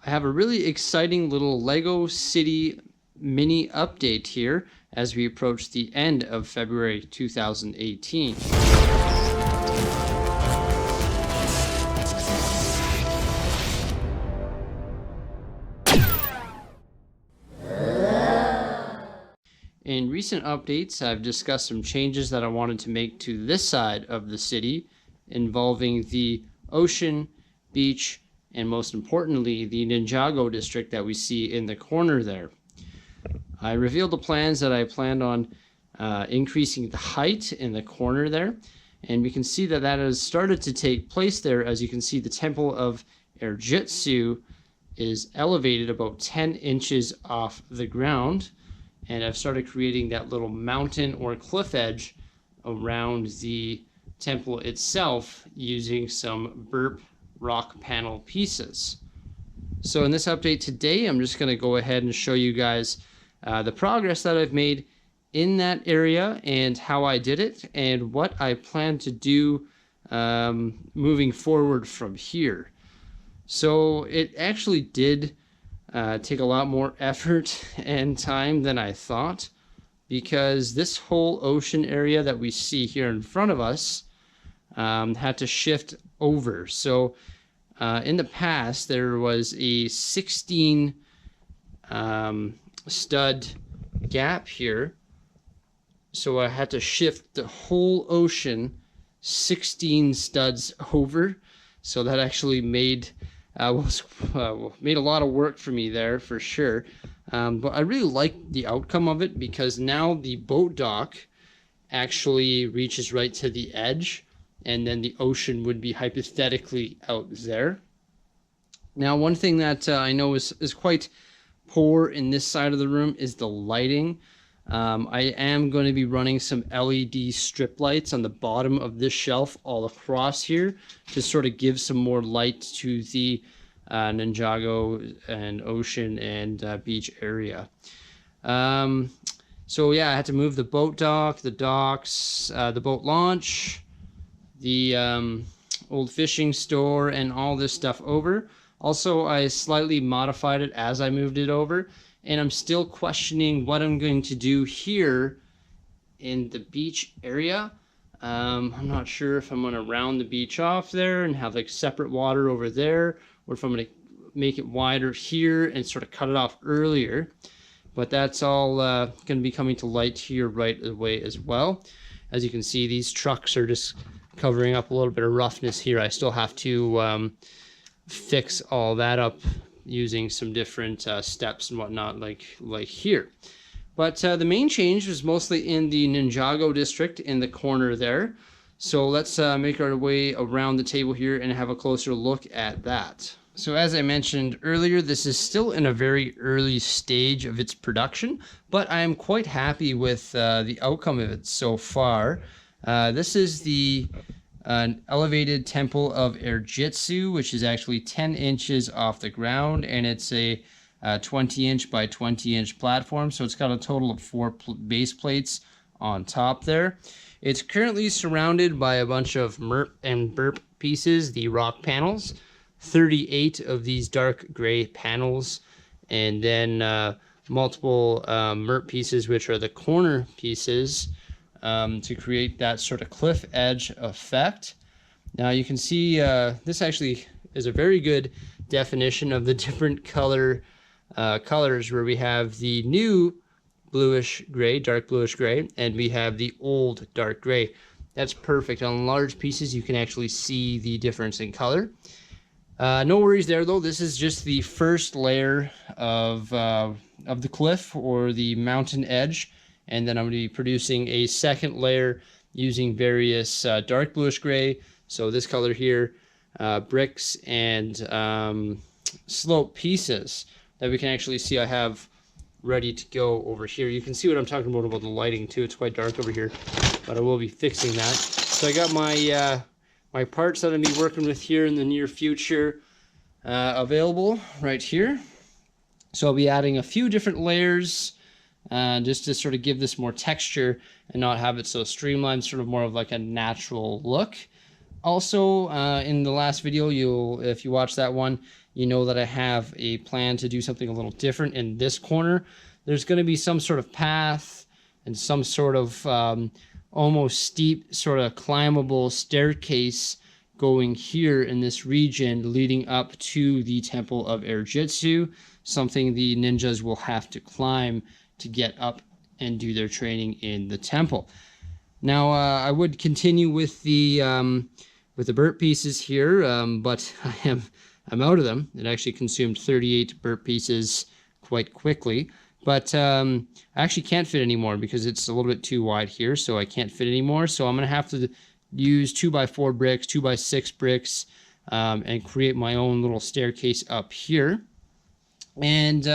I have a really exciting little Lego City mini update here as we approach the end of February 2018. In recent updates, I've discussed some changes that I wanted to make to this side of the city involving the ocean, beach, and most importantly, the Ninjago district that we see in the corner there. I revealed the plans that I planned on increasing the height in the corner there, and we can see that that has started to take place there. As you can see, the Temple of Airjitzu is elevated about 10 inches off the ground, and I've started creating that little mountain or cliff edge around the temple itself using some burp rock panel pieces. So in this update today, I'm just going to go ahead and show you guys the progress that I've made in that area and how I did it and what I plan to do moving forward from here. So it actually did take a lot more effort and time than I thought, because this whole ocean area that we see here in front of us had to shift over. So in the past there was a 16 stud gap here, so I had to shift the whole ocean 16 studs over. So that actually made made a lot of work for me there, for sure. But I really like the outcome of it, because now the boat dock actually reaches right to the edge, and then the ocean would be hypothetically out there. Now, one thing that I know is quite poor in this side of the room is the lighting. I am going to be running some LED strip lights on the bottom of this shelf all across here to sort of give some more light to the Ninjago and ocean and beach area. So yeah, I had to move the boat dock, the docks, the boat launch, the old fishing store, and all this stuff over. Also, I slightly modified it as I moved it over, and I'm still questioning what I'm going to do here in the beach area. I'm not sure if I'm going to round the beach off there and have like separate water over there, or if I'm going to make it wider here and sort of cut it off earlier. But that's all going to be coming to light here right away as well. As you can see, these trucks are just covering up a little bit of roughness here. I still have to fix all that up using some different steps and whatnot, like here. But the main change was mostly in the Ninjago district in the corner there. So let's make our way around the table here and have a closer look at that. So as I mentioned earlier, this is still in a very early stage of its production, but I am quite happy with the outcome of it so far. This is the elevated Temple of Airjitzu, which is actually 10 inches off the ground, and it's a 20-inch by 20-inch platform. So it's got a total of 4 base plates on top there. It's currently surrounded by a bunch of MURP and BURP pieces, the rock panels, 38 of these dark gray panels, and then multiple MURP pieces, which are the corner pieces, to create that sort of cliff edge effect. Now you can see this actually is a very good definition of the different colors, where we have the new bluish gray, dark bluish gray, and we have the old dark gray. That's perfect. On large pieces you can actually see the difference in color. No worries there though. This is just the first layer of the cliff or the mountain edge, and then I'm going to be producing a second layer using various dark bluish gray, so this color here, bricks, and slope pieces that we can actually see I have ready to go over here. You can see what I'm talking about the lighting too. It's quite dark over here, but I will be fixing that. So I got my my parts that I'll be working with here in the near future available right here. So I'll be adding a few different layers just to sort of give this more texture and not have it so streamlined, sort of more of like a natural look. Also, in the last video, if you watch that one, you know that I have a plan to do something a little different in this corner. There's going to be some sort of path and some sort of almost steep, sort of climbable staircase going here in this region leading up to the Temple of Airjitzu, something the ninjas will have to climb to get up and do their training in the temple. Now, I would continue with the burp pieces here, but I'm out of them. It actually consumed 38 burp pieces quite quickly, but I actually can't fit anymore because it's a little bit too wide here, so I can't fit anymore. So I'm going to have to use 2x4 bricks, 2x6 bricks, and create my own little staircase up here. And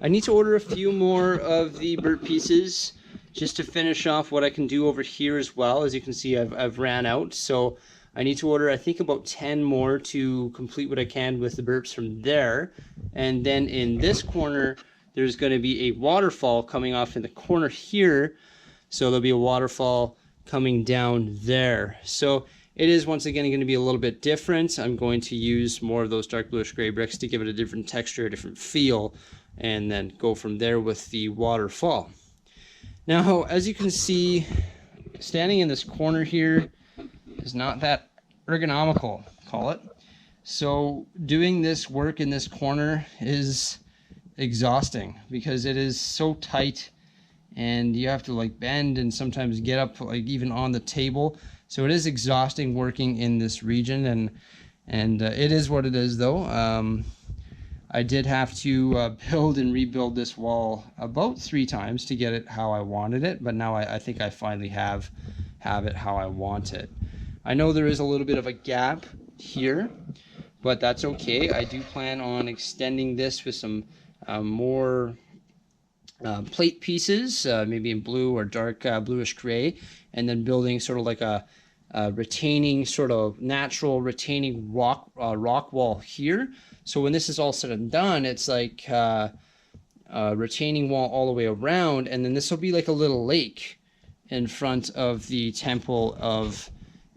I need to order a few more of the burp pieces just to finish off what I can do over here as well. As you can see, I've ran out, so I need to order, I think, about 10 more to complete what I can with the burps from there. And then in this corner, there's going to be a waterfall coming off in the corner here. So there'll be a waterfall coming down there. So it is once again going to be a little bit different. I'm going to use more of those dark bluish gray bricks to give it a different texture, a different feel, and then go from there with the waterfall. Now, as you can see, standing in this corner here is not that ergonomical, call it. So doing this work in this corner is exhausting because it is so tight and you have to like bend and sometimes get up like even on the table. So it is exhausting working in this region, and it is what it is though. I did have to build and rebuild this wall about 3 times to get it how I wanted it, but now I think I finally have it how I want it. I know there is a little bit of a gap here, but that's okay. I do plan on extending this with some more plate pieces, maybe in blue or dark bluish gray, and then building sort of like a retaining, sort of natural retaining rock wall here. So when this is all said and done, it's like a retaining wall all the way around, and then this will be like a little lake in front of the Temple of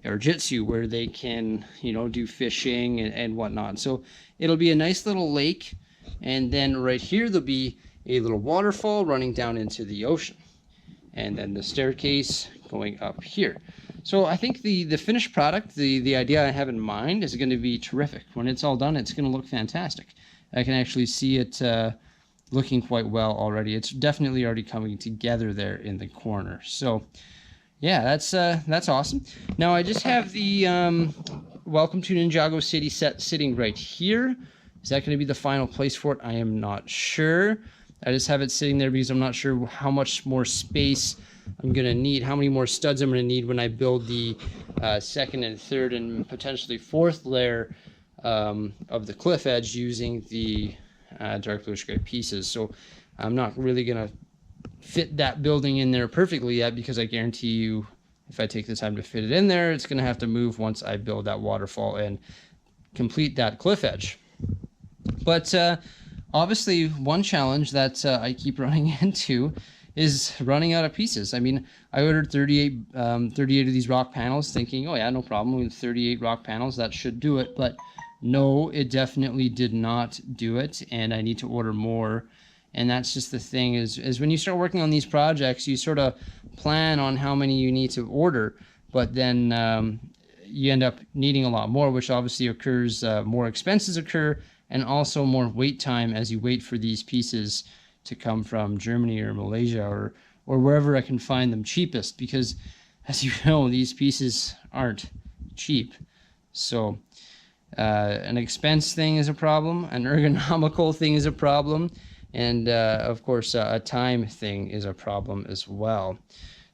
Airjitzu where they can, you know, do fishing and whatnot. So it'll be a nice little lake, and then right here there'll be a little waterfall running down into the ocean, and then the staircase going up here. So I think the finished product, the idea I have in mind is going to be terrific. When it's all done, it's going to look fantastic. I can actually see it looking quite well already. It's definitely already coming together there in the corner. So yeah, that's awesome. Now I just have the Welcome to Ninjago City set sitting right here. Is that going to be the final place for it? I am not sure. I just have it sitting there because I'm not sure how much more space I'm going to need, how many more studs I'm going to need when I build the second and third and potentially fourth layer of the cliff edge using the dark bluish gray pieces. So I'm not really going to fit that building in there perfectly yet, because I guarantee you if I take the time to fit it in there, it's going to have to move once I build that waterfall and complete that cliff edge. But obviously one challenge that I keep running into is running out of pieces. I mean, I ordered 38 of these rock panels thinking, oh yeah, no problem with 38 rock panels, that should do it. But no, it definitely did not do it, and I need to order more. And that's just the thing is when you start working on these projects, you sort of plan on how many you need to order, but then you end up needing a lot more, which obviously occurs, more expenses occur, and also more wait time as you wait for these pieces to come from Germany or Malaysia or wherever I can find them cheapest, because as you know, these pieces aren't cheap. So an expense thing is a problem, an ergonomical thing is a problem, and of course a time thing is a problem as well.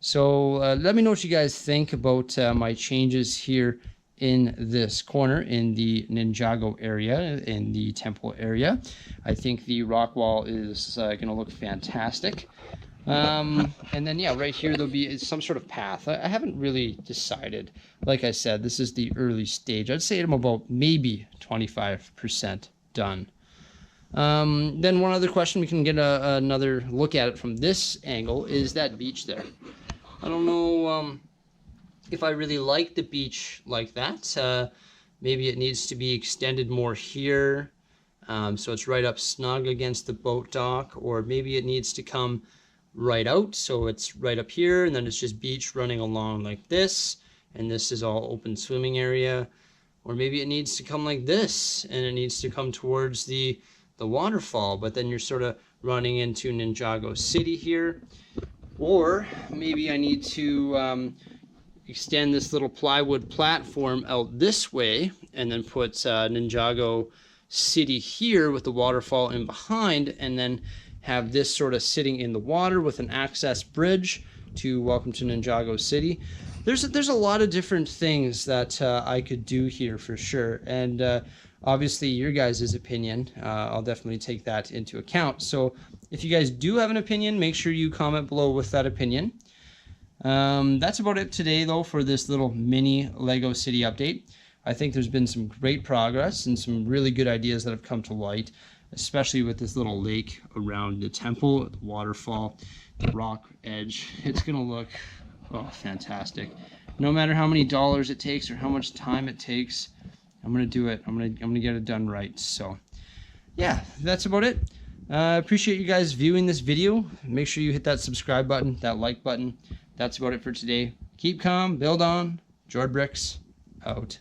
So let me know what you guys think about my changes here in this corner in the Ninjago area, in the temple area. I think the rock wall is going to look fantastic. And then yeah, right here there'll be some sort of path. I haven't really decided. Like I said, this is the early stage. I'd say I'm about maybe 25% done. Then one other question, we can get another look at it from this angle, is that beach there. I don't know if I really like the beach like that, maybe it needs to be extended more here, so it's right up snug against the boat dock, or maybe it needs to come right out, so it's right up here, and then it's just beach running along like this, and this is all open swimming area. Or maybe it needs to come like this, and it needs to come towards the waterfall, but then you're sort of running into Ninjago City here. Or maybe I need to extend this little plywood platform out this way, and then put Ninjago City here with the waterfall in behind, and then have this sort of sitting in the water with an access bridge to Welcome to Ninjago City. There's a lot of different things that I could do here for sure, and obviously your guys' opinion, I'll definitely take that into account. So if you guys do have an opinion, make sure you comment below with that opinion. That's about it today though for this little mini Lego City update. I think there's been some great progress and some really good ideas that have come to light, especially with this little lake around the temple, the waterfall, the rock edge. It's gonna look, oh, fantastic. No matter how many dollars it takes or how much time it takes, I'm gonna do it. I'm gonna get it done right. So yeah, that's about it. I appreciate you guys viewing this video. Make sure you hit that subscribe button, that like button. That's about it for today. Keep calm, build on. Jord Bricks out.